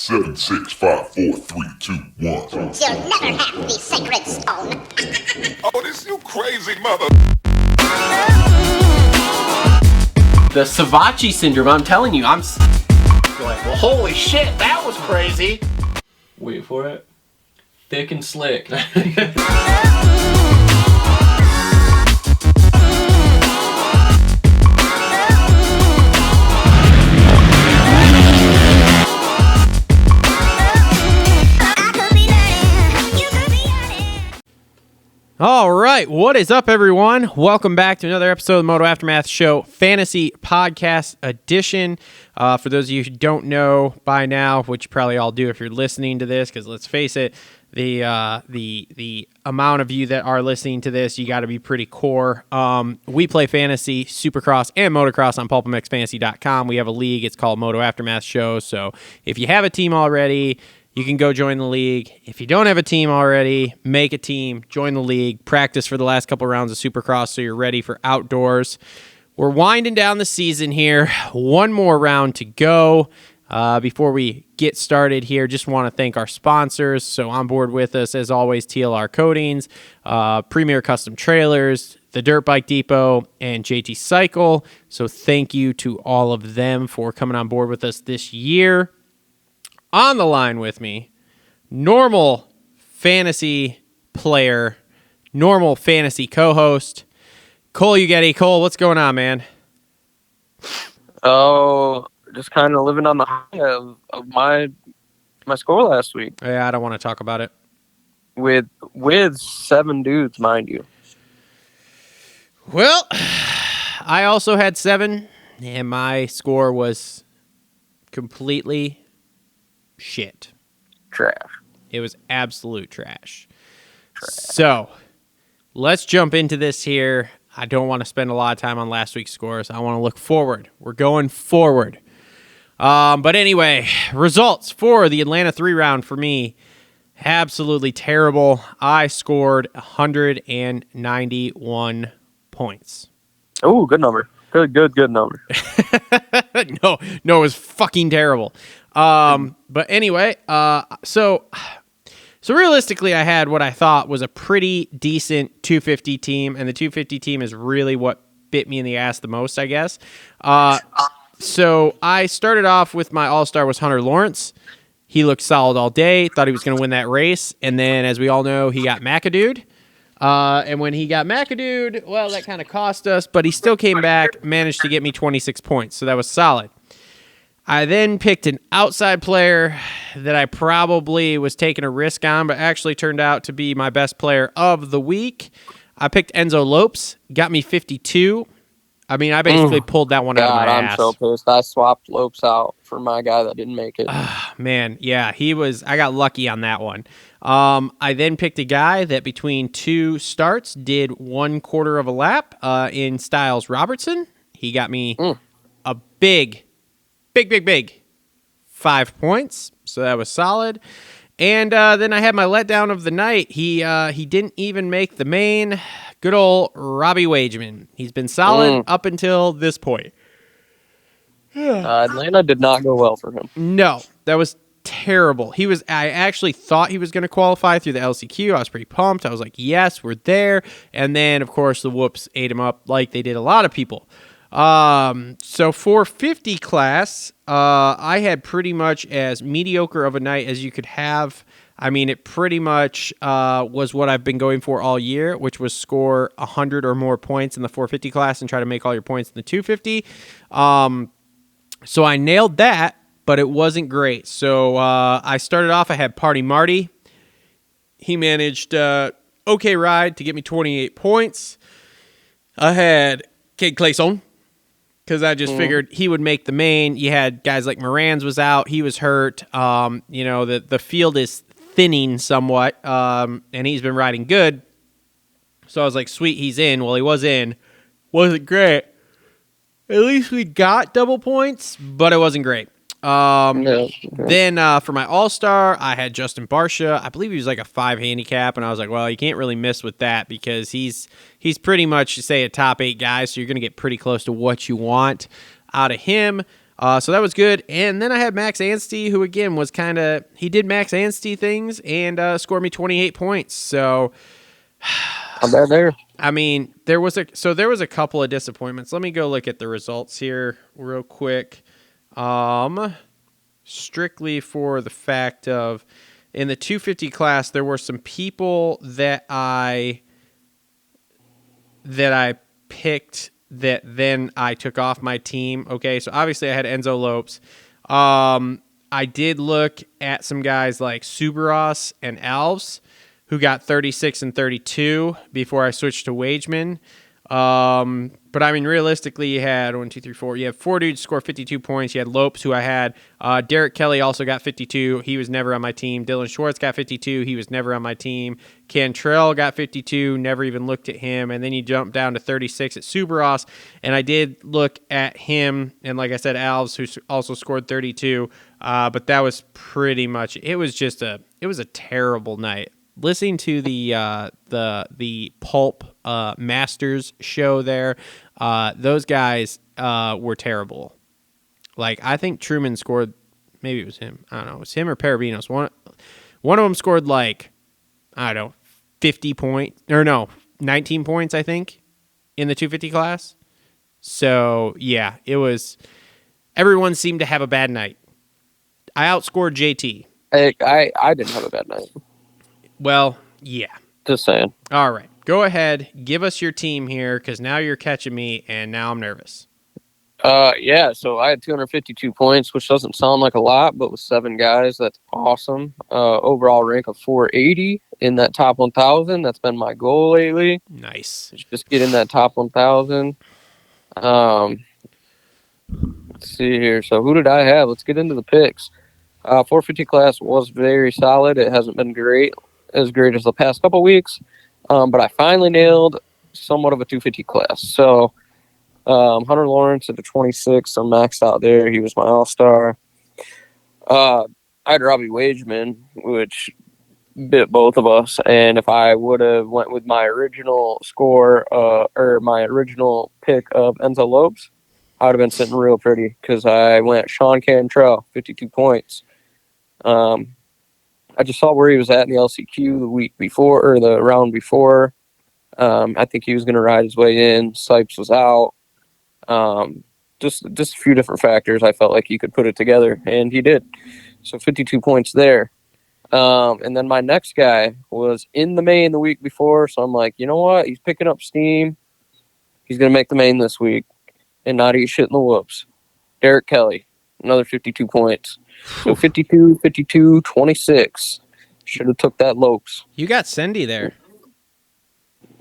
7, 6, 5, 4, 3, 2, 1. You'll never have the sacred stone. Oh, this you crazy mother. The Savachi syndrome, I'm telling you, I'm like, well, holy shit, that was crazy. Wait for it. Thick and slick. All right, what is up, everyone? Welcome back to another episode of the Moto Aftermath Show Fantasy Podcast Edition. For those of you who don't know by now, which you probably all do if you're listening to this, because let's face it, the amount of you that are listening to this, you got to be pretty core. We play fantasy, Supercross, and Motocross on PulpMXFantasy.com. We have a league. It's called Moto Aftermath Show. So if you have a team already, you can go join the league. If you don't have a team already, make a team, join the league, practice for the last couple rounds of Supercross so you're ready for outdoors. We're winding down the season here. One more round to go. Before we get started here, just want to thank our sponsors. So on board with us, as always, TLR Coatings, Premier Custom Trailers, the Dirt Bike Depot, and JT Cycle. So thank you to all of them for coming on board with us this year. On the line with me, normal fantasy player, normal fantasy co-host, Cole Uggetti. Cole, what's going on, man? Oh, just kind of living on the high of my score last week. Yeah, I don't want to talk about it. With 7 dudes, mind you. Well, I also had 7, and my score was completely shit. Trash. It was absolute trash. So, let's jump into this here. I don't want to spend a lot of time on last week's scores. I want to look forward. We're going forward. But anyway, results for the Atlanta 3 round for me, absolutely terrible. I scored 191 points. Oh, good number. Good number. No, it was fucking terrible. But anyway, so realistically, I had what I thought was a pretty decent 250 team, and the 250 team is really what bit me in the ass the most, I guess. So I started off with my all-star was Hunter Lawrence. He looked solid all day, thought he was going to win that race, and then, as we all know, he got McAdooed. And when he got McAdooed, well, that kind of cost us, but he still came back, managed to get me 26 points, so that was solid. I then picked an outside player that I probably was taking a risk on, but actually turned out to be my best player of the week. I picked Enzo Lopes, got me 52. I mean, I basically pulled that one out of my ass. I'm so pissed. I swapped Lopes out for my guy that didn't make it. Man, yeah, I got lucky on that one. I then picked a guy that between 2 starts did 1/4 of a lap in Styles Robertson. He got me a big 5 points, so that was solid. And then I had my letdown of the night. He didn't even make the main. Good old Robbie Wageman. He's been solid up until this point. Atlanta did not go well for him. No, that was terrible. I actually thought he was going to qualify through the LCQ. I was pretty pumped. I was like, yes, we're there. And then, of course, the whoops ate him up like they did a lot of people. So 450 class, I had pretty much as mediocre of a night as you could have. I mean, it pretty much was what I've been going for all year, which was score 100 or more points in the 450 class and try to make all your points in the 250. So I nailed that, but it wasn't great. So I started off, I had Party Marty. He managed okay ride to get me 28 points. I had Kid Clayson, because I just figured he would make the main. You had guys like Moran's was out. He was hurt. The field is thinning somewhat, and he's been riding good. So I was like, sweet, he's in. Well, he was in. Wasn't great. At least we got double points, but it wasn't great. Then for my all-star, I had Justin Barsha. I believe he was like a 5 handicap, and I was like, well, you can't really miss with that because he's pretty much, say, a top 8 guy, so you're going to get pretty close to what you want out of him. So that was good. And then I had Max Anstey, who again was he did Max Anstey things and scored me 28 points. So I'm bad there. I mean, there was a couple of disappointments. Let me go look at the results here real quick. Strictly for the fact of in the 250 class, there were some people that I picked that then I took off my team. Okay, so obviously I had Enzo Lopes. I did look at some guys like Supercross and Alves who got 36 and 32 before I switched to Wageman. But I mean, realistically, you had 1, 2, 3, 4. You have 4 dudes score 52 points. You had Lopes, who I had. Derek Kelly also got 52. He was never on my team. Dylan Schwartz got 52. He was never on my team. Cantrell got 52. Never even looked at him. And then you jump down to 36 at Supercross. And I did look at him. And like I said, Alves, who also scored 32. But that was pretty much. It was a terrible night. Listening to the Pulp Masters show there, those guys were terrible. Like, I think Truman scored, maybe it was him. I don't know. It was him or Parabinos. One of them scored like, I don't know, 50 points. Or no, 19 points, I think, in the 250 class. So, yeah, it was, everyone seemed to have a bad night. I outscored JT. I didn't have a bad night. Well, yeah. Just saying. All right. Go ahead. Give us your team here, because now you're catching me, and now I'm nervous. Yeah, so I had 252 points, which doesn't sound like a lot, but with 7 guys, that's awesome. Overall rank of 480 in that top 1,000. That's been my goal lately. Nice. Just get in that top 1,000. Let's see here. So who did I have? Let's get into the picks. 450 class was very solid. It hasn't been as great as the past couple weeks, but I finally nailed somewhat of a 250 class. So Hunter Lawrence at the 26, I'm maxed out there. He was my all-star. I had Robbie Wageman, which bit both of us, and if I would have went with my original score or my original pick of Enzo Lopes, I would have been sitting real pretty because I went Sean Cantrell, 52 points. I just saw where he was at in the LCQ the week before, or the round before. I think he was going to ride his way in. Sipes was out. Just a few different factors. I felt like he could put it together, and he did. So 52 points there. And then my next guy was in the main the week before, so I'm like, you know what? He's picking up steam. He's going to make the main this week and not eat shit in the whoops. Derek Kelly, another 52 points. So 52, 52, 26. Should have took that Lopes. You got Cindy there.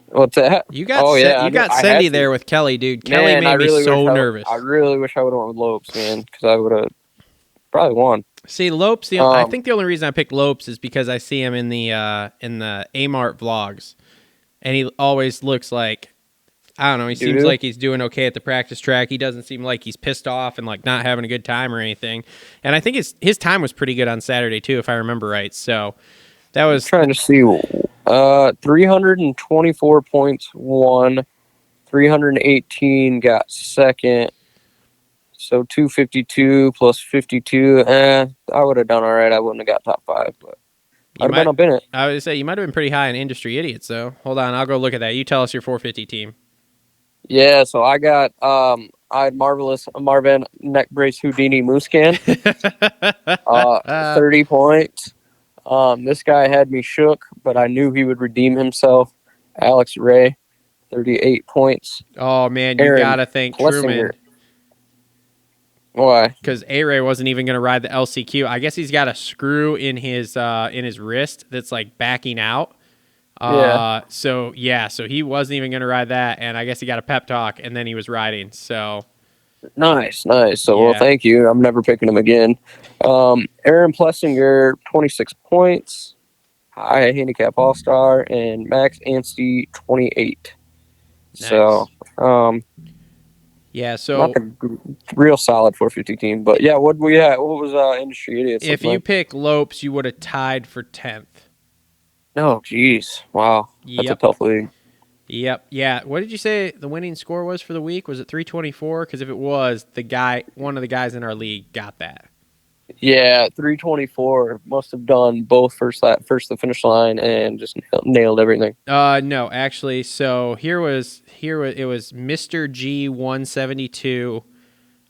What's that? You got Cindy there with Kelly, dude. Kelly made me so nervous. I really wish I would have went with Lopes, man, because I would have probably won. See, Lopes. I think the only reason I picked Lopes is because I see him in the Amart vlogs, and he always looks like, I don't know. He seems like he's doing okay at the practice track. He doesn't seem like he's pissed off and like not having a good time or anything. And I think his time was pretty good on Saturday too, if I remember right. So that was trying to see. 324 points won. 318 got second. So 252 plus 52. I would have done all right. I wouldn't have got top 5, but I'd have been up in it. I would say you might have been pretty high in Industry Idiots, though. Hold on, I'll go look at that. You tell us your 450 team. Yeah, so I got I had Marvin Neck Brace Houdini Muscan. 30 points. This guy had me shook, but I knew he would redeem himself. Alex Ray, 38 points. Oh man, you gotta thank Truman. Why? Because A-Ray wasn't even going to ride the LCQ. I guess he's got a screw in his wrist that's like backing out. So he wasn't even going to ride that, and I guess he got a pep talk, and then he was riding. So nice. So well, thank you. I'm never picking him again. Aaron Plessinger, 26 points, high handicap all star, and Max Anstey, 28. Nice. So so not a real solid 450 team, but yeah, what we had? What was Industry Idiots? If you pick Lopes, you would have tied for 10th. No, geez, wow, that's a tough league. Yep. Yeah. What did you say the winning score was for the week? Was it 324? Because if it was, one of the guys in our league got that. Yeah, 324. Must have done both first the finish line and just nailed everything. No, actually. So here it was Mr. G 172.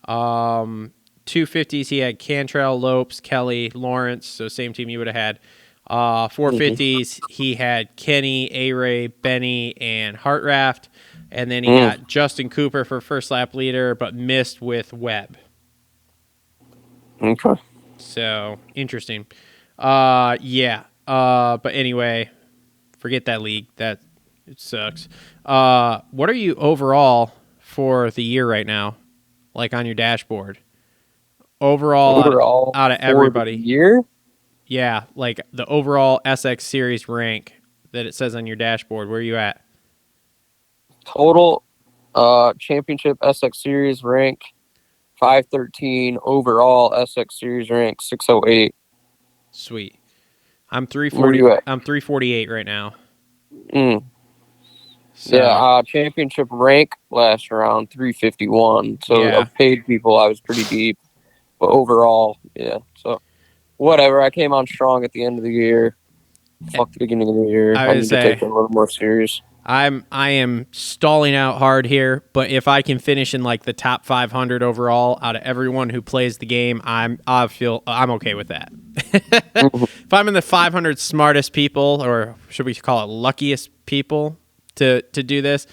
250s he had Cantrell, Lopes, Kelly, Lawrence. So same team you would have had. 450s he had Kenny, A-Ray, Benny, and Hartraft. And then he got Justin Cooper for first lap leader, but missed with Webb. Okay. So interesting. Yeah. But anyway, forget that league. It sucks. What are you overall for the year right now? Like on your dashboard? Overall out of everybody. Year? Yeah, like the overall SX series rank that it says on your dashboard. Where are you at? Total championship SX series rank 513, overall SX series rank 608. Sweet. I'm Where 340. you at? I'm 348 right now. So, Yeah, championship rank last round 351. So Yeah. of paid people, I was pretty deep, but overall, yeah. So whatever. I came on strong at the end of the year. Fuck the beginning of the year. I I would need say- to take it a little more serious. I am stalling out hard here, but if I can finish in like the top 500 overall out of everyone who plays the game, I'm okay with that. If I'm in the 500 smartest people, or should we call it luckiest people to do this,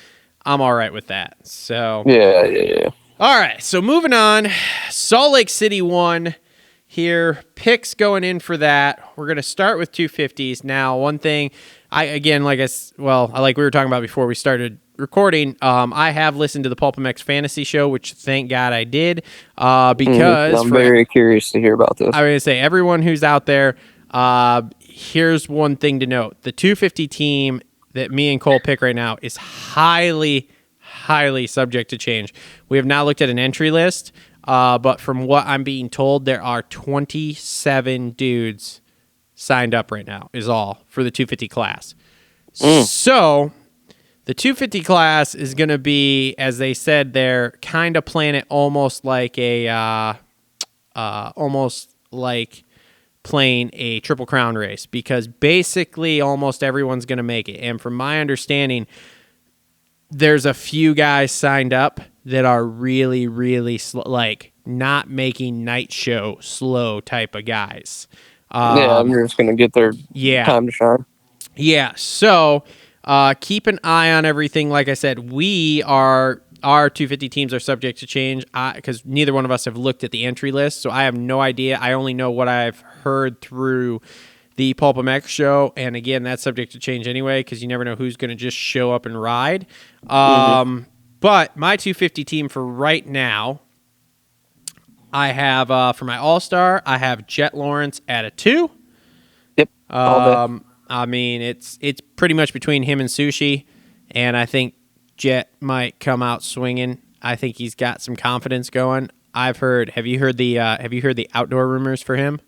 I'm all right with that. So Yeah. all right, so moving on, Salt Lake City 1 here. Picks going in for that. We're going to start with 250s. Now, one thing, like we were talking about before we started recording, I have listened to the PulpMX Fantasy Show, which thank God I did, because I'm very curious to hear about this. I was going to say, everyone who's out there, here's one thing to note. The 250 team that me and Cole pick right now is highly subject to change. We have now looked at an entry list, but from what I'm being told, there are 27 dudes signed up right now, is all, for the 250 class. So the 250 class is going to be, as they said, they're kind of playing it almost like playing a Triple Crown race, because basically almost everyone's going to make it. And from my understanding, there's a few guys signed up that are really slow, like not making night show slow type of guys. I'm just going to get their time to shine. Yeah, so keep an eye on everything. Like I said, our 250 teams are subject to change because neither one of us have looked at the entry list, so I have no idea. I only know what I've heard through the PulpMX show, and again, that's subject to change anyway because you never know who's going to just show up and ride. But my 250 team for right now, I have for my All-Star, I have Jet Lawrence at a 2. Yep. I mean, it's pretty much between him and Sushi, and I think Jet might come out swinging. I think he's got some confidence going. Have you heard the outdoor rumors for him?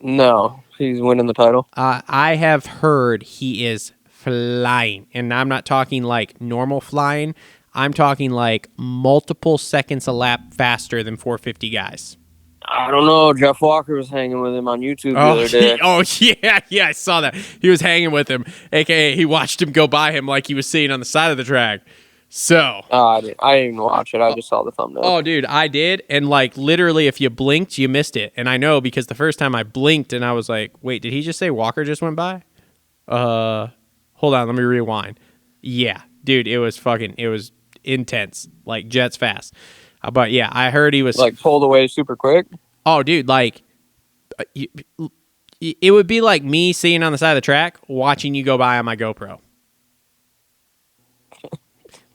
No, he's winning the title. I have heard he is flying, and I'm not talking like normal flying. I'm talking like multiple seconds a lap faster than 450 guys. I don't know. Jeff Walker was hanging with him on YouTube the other day. Yeah, I saw that. He was hanging with him, aka he watched him go by him like he was sitting on the side of the track. So I didn't even watch it. I just saw the thumbnail. Oh, dude, I did, and like literally, if you blinked, you missed it. And I know because the first time I blinked, and I was like, "Wait, did he just say Walker just went by?" Hold on, let me rewind. Yeah, dude, it was intense, like jets fast. But yeah, I heard he was like pulled away super quick. Oh, dude, like it would be like me sitting on the side of the track watching you go by on my GoPro.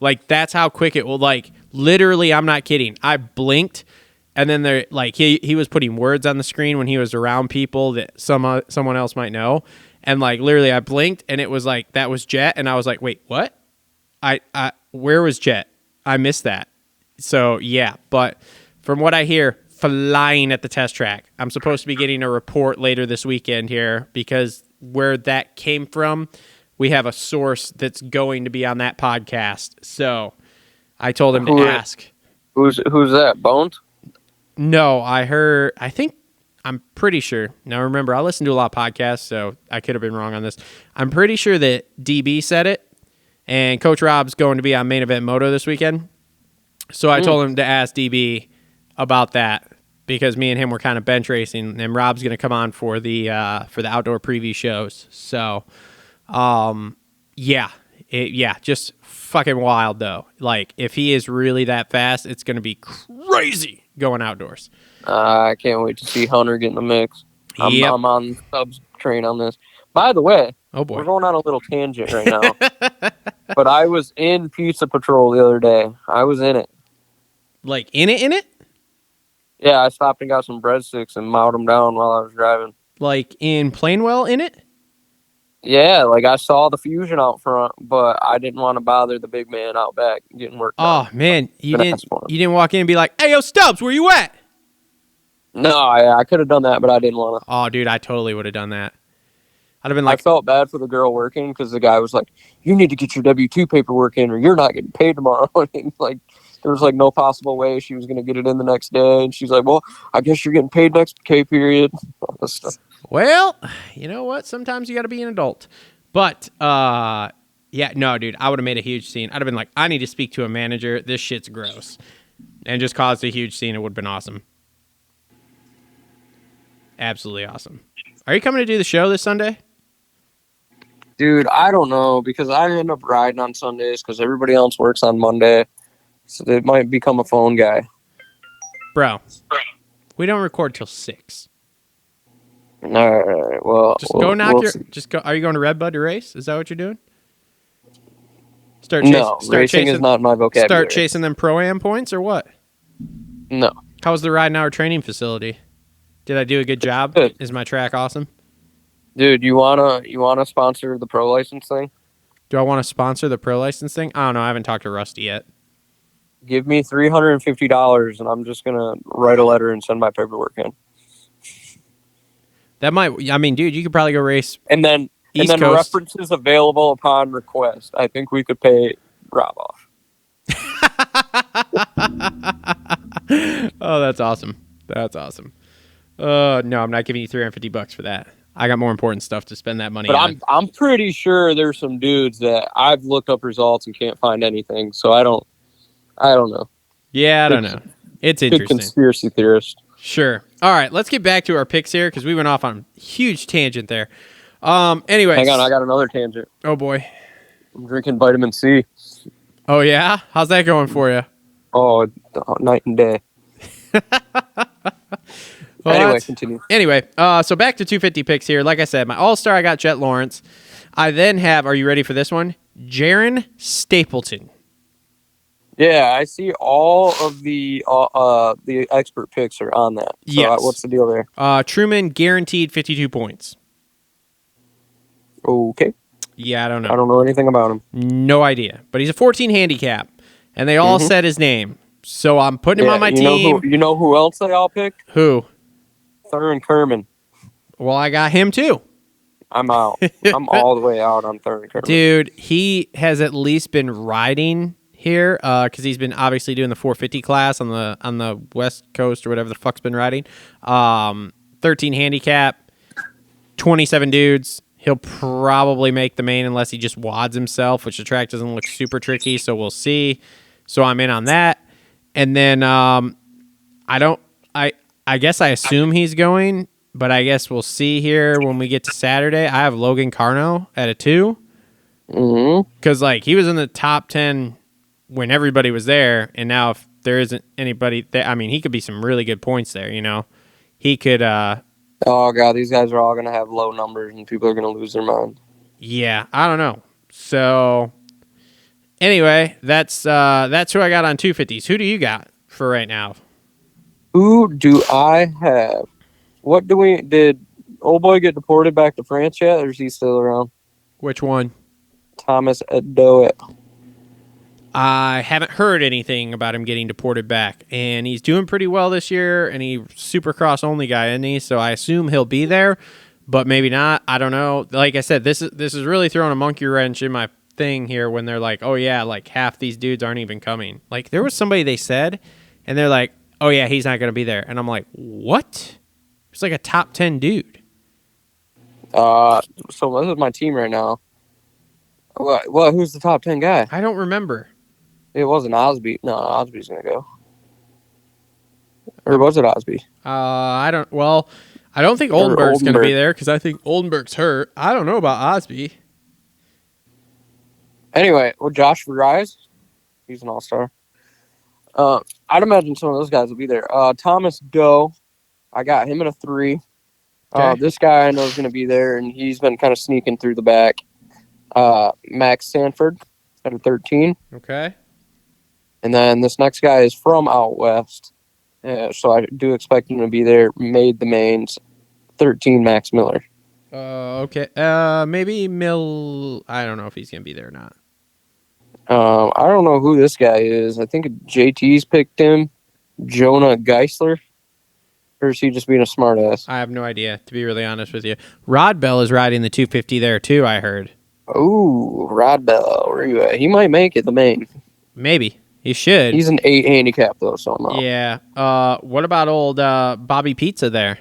Like that's how quick it will. Like literally, I'm not kidding. I blinked, and then there, like he was putting words on the screen when he was around people that someone else might know, and like literally, I blinked, and it was like that was Jet, and I was like, wait, what? I where was Jet? I missed that. So yeah, but from what I hear, flying at the test track. I'm supposed to be getting a report later this weekend here because where that came from we have a source that's going to be on that podcast. So I told him to ask. Who's that? Bones? No, I'm pretty sure. Now remember, I listen to a lot of podcasts, so I could have been wrong on this. I'm pretty sure that DB said it, and Coach Rob's going to be on Main Event Moto this weekend. So I told him to ask DB about that because me and him were kind of bench racing, and Rob's going to come on for the outdoor preview shows. So, just fucking wild though. Like if he is really that fast, it's going to be crazy going outdoors. I can't wait to see Hunter get in the mix. I'm on Sub's train on this. By the way, oh boy, we're going on a little tangent right now. But I was in Pizza Patrol the other day. I was in it. Like in it? Yeah, I stopped and got some breadsticks and mowed them down while I was driving. Like in Plainwell in it? Yeah, like I saw the Fusion out front, but I didn't want to bother the big man out back getting work done. Oh man, you didn't walk in and be like, "Hey, yo, Stubbs, where you at?" No, I could have done that, but I didn't want to. Oh, dude, I totally would have done that. I'd have been like, I felt bad for the girl working because the guy was like, "You need to get your W-2 paperwork in, or you're not getting paid tomorrow." And like, there was like no possible way she was going to get it in the next day, and she's like, "Well, I guess you're getting paid next pay period." All this stuff. Well, you know what? Sometimes you got to be an adult. But yeah, no, dude, I would have made a huge scene. I'd have been like, "I need to speak to a manager. This shit's gross," and just caused a huge scene. It would have been awesome. Absolutely awesome. Are you coming to do the show this Sunday? Dude, I don't know because I end up riding on Sundays because everybody else works on Monday. So it might become a phone guy. Bro, we don't record till 6. All right, well. Just go knock we'll your... see. Just go. Are you going to Redbud to race? Is that what you're doing? Racing is not my vocabulary. Start chasing them Pro-Am points or what? No. How was the Ride Hour training facility? Did I do a good job? Good. Is my track awesome? Dude, you wanna sponsor the pro license thing? Do I want to sponsor the pro license thing? I don't know. I haven't talked to Rusty yet. Give me $350 and I'm just gonna write a letter and send my paperwork in. That might... I mean, dude, you could probably go race... And then East Coast. references available upon request. I think we could pay Rob off. Oh, that's awesome. That's awesome. No, I'm not giving you $350 for that. I got more important stuff to spend that money But on. I'm pretty sure there's some dudes that I've looked up results and can't find anything. So I don't know. Yeah, I don't know. It's Big interesting. conspiracy theorist. Sure. All right, let's get back to our picks here because we went off on a huge tangent there. Anyways. Hang on, I got another tangent. Oh, boy. I'm drinking vitamin C. Oh, yeah? How's that going for you? Oh, night and day. Well, Anyway, continue. Anyway, so back to 250 picks here. Like I said, my all-star, I got Jet Lawrence. I then have, are you ready for this one? Jaron Stapleton. Yeah, I see all of the expert picks are on that. So Yes. what's the deal there? Truman guaranteed 52 points. Okay. Yeah, I don't I know. don't know anything about him. No idea. But he's a 14 handicap, and they all said his name. So I'm putting him on my team. You know who else they all picked? Who? Thurman Kerman. Well, I got him too. I'm out. I'm all the way out on Thurman Kerman. Dude, he has at least been riding here because he's been obviously doing the 450 class on the West Coast or whatever the fuck's been riding. 13 handicap, 27 dudes. He'll probably make the main unless he just wads himself, which the track doesn't look super tricky, so we'll see. So I'm in on that. And then I guess I assume he's going, but I guess we'll see here when we get to Saturday. I have Logan Carno at a 2. Because like he was in the top 10 when everybody was there, and now if there isn't anybody there, I mean, he could be some really good points there, you know. He could Oh god, these guys are all gonna have low numbers and people are gonna lose their mind. yeah, I don't know. So anyway, that's who I got on 250s. Who do you got for right now? Who do I have? Did old boy get deported back to France yet, or is he still around? Which one? Thomas Edoet. I haven't heard anything about him getting deported back, and he's doing pretty well this year, and he's Supercross only guy, isn't he? So I assume he'll be there, but maybe not. I don't know. Like I said, this is really throwing a monkey wrench in my thing here when they're like, oh yeah, like half these dudes aren't even coming. Like there was somebody they said, and they're like, oh yeah, he's not going to be there, and I'm like, what? It's like a top 10 dude. So this is my team right now. What? Who's the top 10 guy? I don't remember. It wasn't Osby. No, Osby's gonna go. Or was it Osby? I don't. Well, I don't think Oldenburg's going to be there because I think Oldenburg's hurt. I don't know about Osby. Anyway, well, Josh Rise, he's an all-star. I'd imagine some of those guys will be there. Thomas Doe, I got him at a 3. Okay. This guy I know is going to be there, and he's been kind of sneaking through the back. Max Sanford at a 13. Okay. And then this next guy is from out west, so I do expect him to be there. Made the mains, 13, Max Miller. Okay. Maybe Mill. I don't know if he's going to be there or not. I don't know who this guy is. I think JT's picked him. Jonah Geisler. Or is he just being a smartass? I have no idea, to be really honest with you. Rod Bell is riding the 250 there, too, I heard. Oh, Rod Bell. Where you at? He might make it the main. Maybe. He should. He's an 8 handicap, though, so I'm out. Yeah. What about old Bobby Pizza there?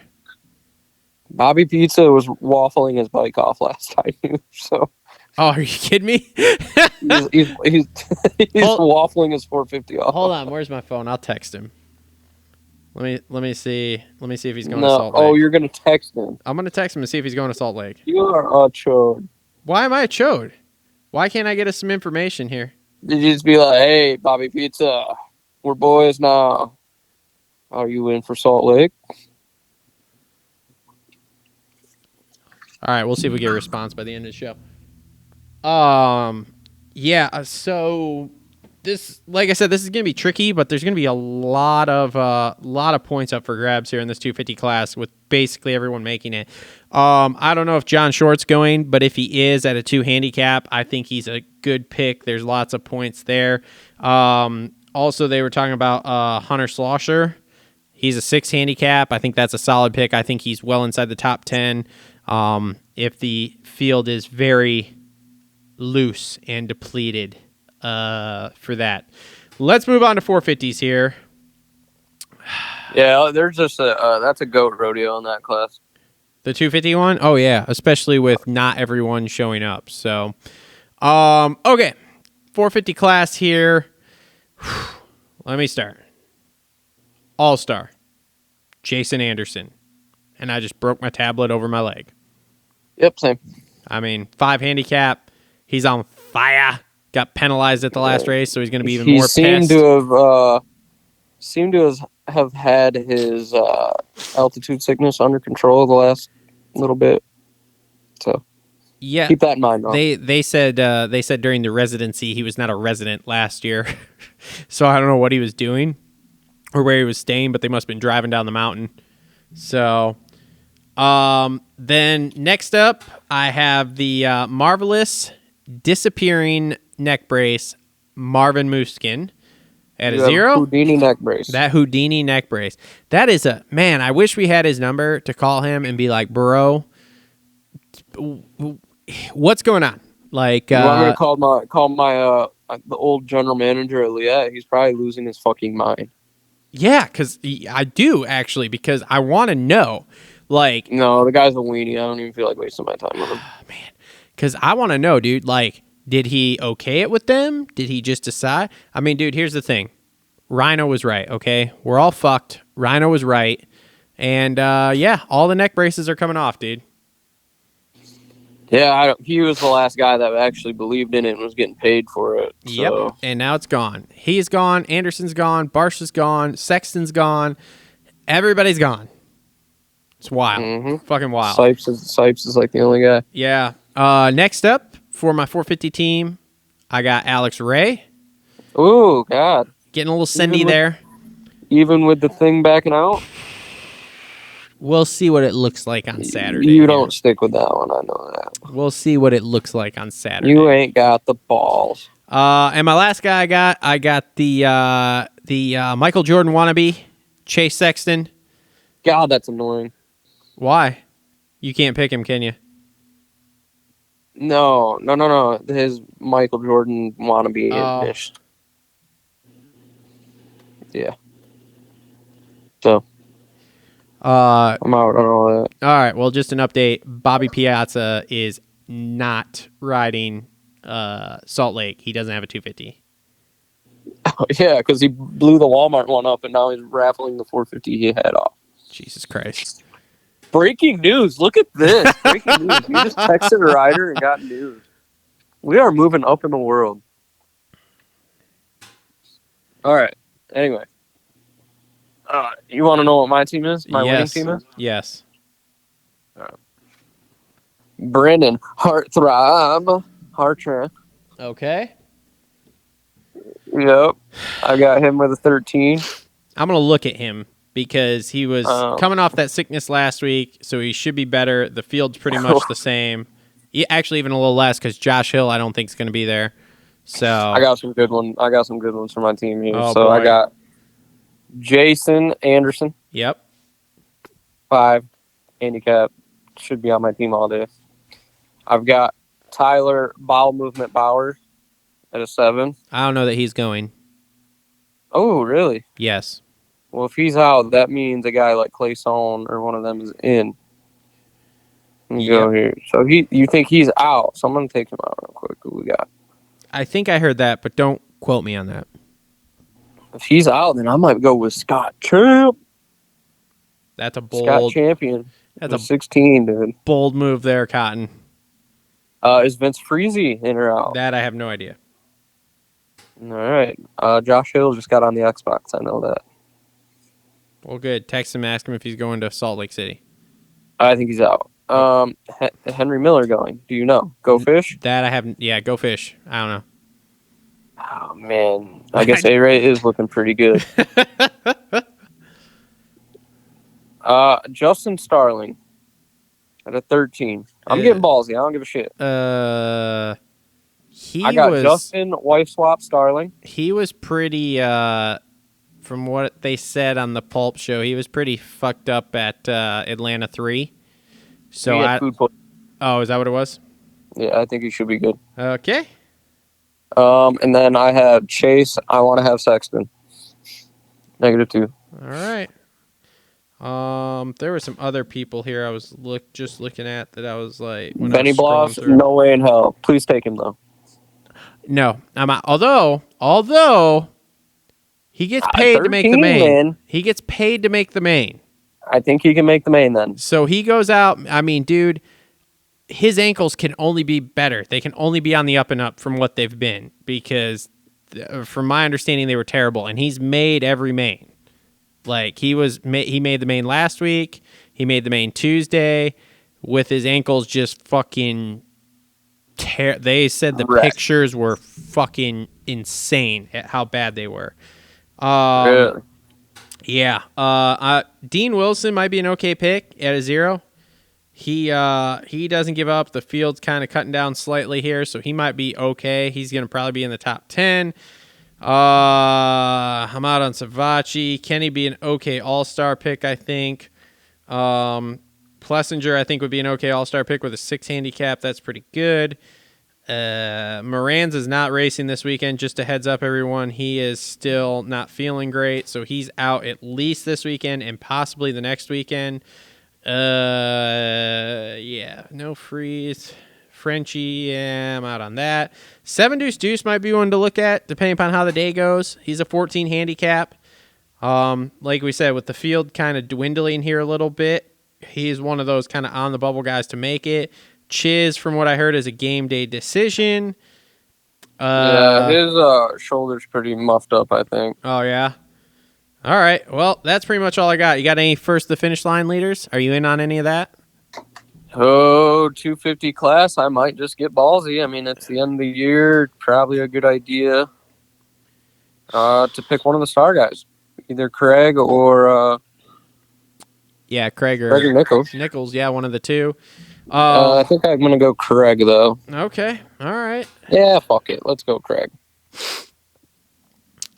Bobby Pizza was waffling his bike off last time, so Oh, are you kidding me? he's waffling his 450 off. Hold on. Where's my phone? I'll text him. Let me see. Let me see if he's going to No, Salt Lake. oh, you're gonna text him. I'm going to text him and see if he's going to Salt Lake. You are a chode. Why am I a chode? Why can't I get us some information here? Did you just be like, "Hey, Bobby Pizza, we're boys now. Are you in for Salt Lake?" All right, we'll see if we get a response by the end of the show. Yeah. So this, like I said, this is gonna be tricky, but there's gonna be a lot of points up for grabs here in this 250 class with basically everyone making it. I don't know if John Short's going, but if he is at a 2 handicap, I think he's a good pick. There's lots of points there. Also, they were talking about Hunter Slosher. He's a 6 handicap. I think that's a solid pick. I think he's well inside the top 10. If the field is very loose and depleted for that. Let's move on to 450s here. Yeah, there's just that's a goat rodeo in that class. The 250 one? Oh, yeah, especially with not everyone showing up. So, okay, 450 class here. Let me start. All-star, Jason Anderson. And I just broke my tablet over my leg. Yep, same. I mean, 5 handicap. He's on fire. Got penalized at the last race, so he's going to be even more pissed. Seemed to have had his altitude sickness under control the last little bit. So yeah, keep that in mind. Though. They said during the residency he was not a resident last year, so I don't know what he was doing or where he was staying, but they must have been driving down the mountain. So, then next up I have the marvelous disappearing neck brace Marvin Mooskin. At a 0? Houdini neck brace. That Houdini neck brace. That is a... Man, I wish we had his number to call him and be like, bro, what's going on? Like, you want me to call my the old general manager at Liat? He's probably losing his fucking mind. Yeah, because I do, actually, because I want to know. Like... No, the guy's a weenie. I don't even feel like wasting my time with him. Man, because I want to know, dude, like... Did he okay it with them? Did he just decide? I mean, dude, here's the thing. Rhino was right, okay? We're all fucked. Rhino was right. And, yeah, all the neck braces are coming off, dude. Yeah, he was the last guy that actually believed in it and was getting paid for it. So. Yep, and now it's gone. He's gone. Anderson's gone. Barsha's gone. Sexton's gone. Everybody's gone. It's wild. Mm-hmm. Fucking wild. Sipes is like the only guy. Yeah. Next up, for my 450 team, I got Alex Ray. Oh, God. Getting a little sendy there. Even with the thing backing out? We'll see what it looks like on Saturday. You don't stick with that one, I know that. We'll see what it looks like on Saturday. You ain't got the balls. And my last guy I got the Michael Jordan wannabe, Chase Sexton. God, that's annoying. Why? You can't pick him, can you? No. His Michael Jordan wannabe Oh. ish. Yeah. So I'm out on all that. All right. Well, just an update. Bobby Piazza is not riding Salt Lake. He doesn't have a 250. Yeah, because he blew the Walmart one up, and now he's raffling the 450 he had off. Jesus Christ. Breaking news. Look at this. Breaking news. We just texted a rider and got news. We are moving up in the world. All right. Anyway. You want to know what my team is? My winning team is? Yes. Brandon Hartrap. Okay. Yep. I got him with a 13. I'm going to look at him because he was coming off that sickness last week, so he should be better. The field's pretty much the same. Actually, even a little less because Josh Hill, I don't think is going to be there. So I got some good ones. For my team here. Oh, so boy. I got Jason Anderson, Yep. 5 handicap, should be on my team all day. I've got Tyler Bowel Movement Bauer at a 7. I don't know that he's going. Oh, really? Yes. Well, if he's out, that means a guy like Clay Son or one of them is in. Let me go here. So you think he's out? So I'm gonna take him out real quick. Who we got? I think I heard that, but don't quote me on that. If he's out, then I might go with Scott Champ. That's a Scott bold. Champion. That's That's a 16, dude. bold move there, Cotton. Is Vince Freezy in or out? That I have no idea. All right. Josh Hill just got on the Xbox. I know that. Well, good. Text him, ask him if he's going to Salt Lake City. I think he's out. Henry Miller going. Do you know? Go Fish? That I haven't. Yeah, go fish. I don't know. Oh, man. I guess A-Ray is looking pretty good. Justin Starling at a 13. I'm getting ballsy. I don't give a shit. I I got Justin Wife Swap Starling. He was pretty. From what they said on the Pulp show, he was pretty fucked up at Atlanta 3. So He had food poisoning. Oh, is that what it was? Yeah, I think he should be good. Okay. And then I have Chase. I want to have Sexton. -2. All right. There were some other people here I was just looking at that I was like, when Benny I was scrolling Bloss, through. no way in hell. Please take him though. No, I'm out. Although he gets paid to make the 13, main. man. He gets paid to make the main. I think he can make the main then. So he goes out. I mean, dude, his ankles can only be better. They can only be on the up and up from what they've been because, from my understanding, they were terrible. And he's made every main. Like he made the main last week. He made the main Tuesday with his ankles just fucking. They said the pictures were fucking insane at how bad they were. Really? Yeah. Dean Wilson might be an okay pick at a 0. He doesn't give up. The field's kind of cutting down slightly here, so he might be okay. He's going to probably be in the top 10. I'm out on Savachi. Kenny be an okay all-star pick, I think. Plessinger, I think, would be an okay all-star pick with a 6 handicap. That's pretty good. Moranz is not racing this weekend. Just a heads up, everyone. He is still not feeling great, so he's out at least this weekend and possibly the next weekend. Yeah, no freeze. Frenchie, yeah, I'm out on that. 7 Deuce Deuce might be one to look at, depending upon how the day goes. He's a 14 handicap. Like we said, with the field kind of dwindling here a little bit, he's one of those kind of on the bubble guys to make it. Chiz, from what I heard, is a game day decision. Yeah, his shoulder's pretty muffed up, I think. Oh, yeah? All right. Well, that's pretty much all I got. You got any first to finish line leaders? Are you in on any of that? Oh, 250 class, I might just get ballsy. I mean, it's the end of the year. Probably a good idea to pick one of the star guys. Either Craig or... yeah, Craig or Nichols. Nichols, yeah, one of the two. I think I'm going to go Craig, though. Okay. All right. Yeah, fuck it. Let's go Craig.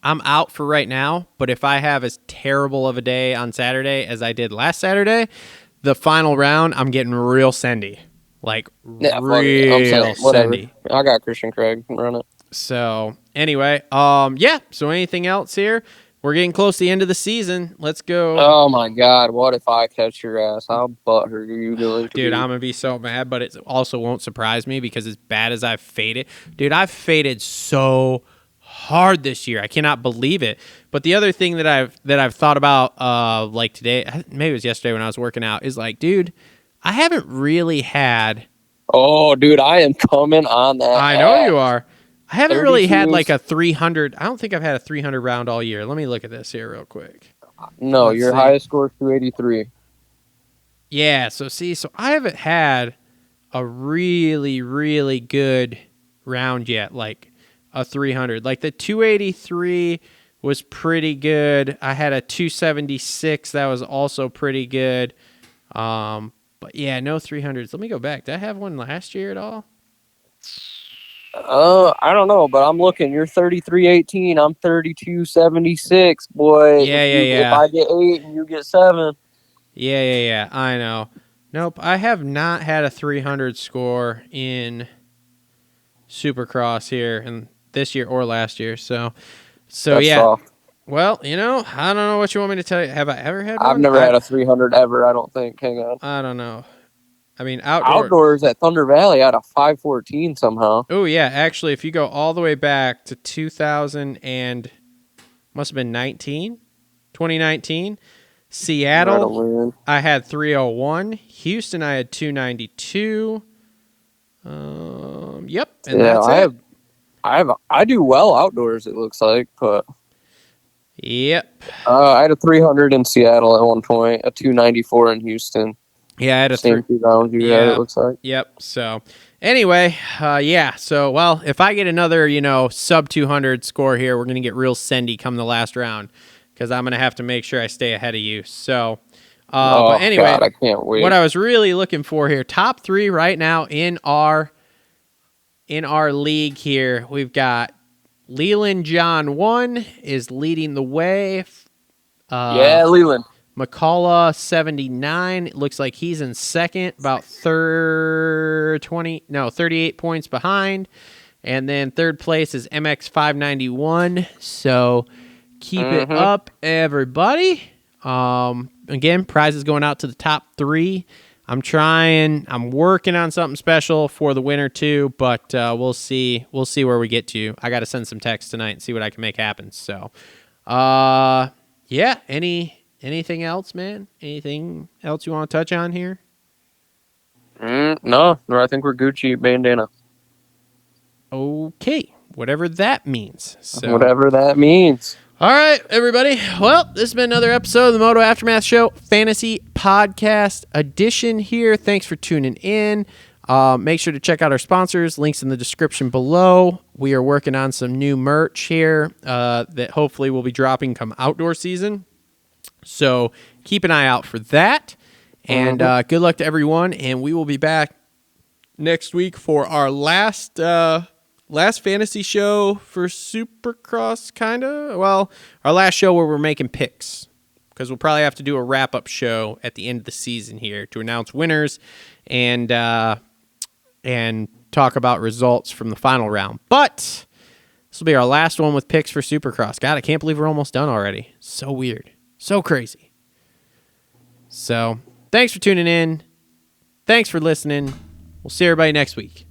I'm out for right now, but if I have as terrible of a day on Saturday as I did last Saturday, the final round, I'm getting real sendy. Like, Yeah, fuck it. real I'm saying, whatever. sendy. I got Christian Craig. Run it. So, anyway, yeah. So, anything else here? We're getting close to the end of the season. Let's go. Oh my God! What if I catch your ass? How butthurt are you going to Dude, be? I'm going to be so mad, but it also won't surprise me because as bad as I've faded, dude, I've faded so hard this year. I cannot believe it. But the other thing that I've thought about, like today, maybe it was yesterday when I was working out, is like, dude, I haven't really had. Oh, dude, I am coming on that. I know you are. I haven't really had 32s. like a 300. I don't think I've had a 300 round all year. Let me look at this here real quick. No, Let's your see. highest score is 283. Yeah, so I haven't had a really, really good round yet, like a 300. Like the 283 was pretty good. I had a 276 that was also pretty good. But yeah, no 300s. Let me go back. Did I have one last year at all? I don't know, but I'm looking. You're 33.18. I'm 32.76, boy. Yeah, If I get 8 and you get 7. Yeah. I know. Nope, I have not had a 300 score in Supercross here and this year or last year. So That's yeah. soft. Well, I don't know what you want me to tell you. Have I ever had one? I've never had a 300 ever, I don't think. Hang on. I don't know. I mean, Outdoors at Thunder Valley, I had a 514 somehow. Oh, yeah. Actually, if you go all the way back to 2000 and must have been 2019, Seattle, I had 301. Houston, I had 292. Yep. And that's it. I do well outdoors, it looks like, but Yep. I had a 300 in Seattle at one point, a 294 in Houston. Yeah, I had a Same 2 rounds you had, it looks like. Yep. So anyway, yeah. So, well, if I get another, sub 200 score here, we're going to get real sendy come the last round because I'm going to have to make sure I stay ahead of you. So, but anyway, God, I can't wait. What I was really looking for here, top 3 right now in our league here, we've got Leland John 1 is leading the way. Yeah, Leland. McCullough 79. It looks like he's in second, about 38 points behind. And then third place is MX 591. So keep it up, everybody. Again, prizes going out to the top 3. I'm working on something special for the winner too, but we'll see where we get to. I got to send some text tonight and see what I can make happen. So, yeah, anything else, man? Anything else you want to touch on here? No, I think we're Gucci bandana. Okay, whatever that means. So, whatever that means. All right, everybody. Well, this has been another episode of the Moto Aftermath Show Fantasy Podcast Edition here. Thanks for tuning in. Make sure to check out our sponsors. Links in the description below. We are working on some new merch here that hopefully will be dropping come outdoor season. So keep an eye out for that. And good luck to everyone. And we will be back next week for our last fantasy show for Supercross, kind of. Well, our last show where we're making picks. Because we'll probably have to do a wrap-up show at the end of the season here to announce winners and talk about results from the final round. But this will be our last one with picks for Supercross. God, I can't believe we're almost done already. So weird. So crazy. So, thanks for tuning in. Thanks for listening. We'll see everybody next week.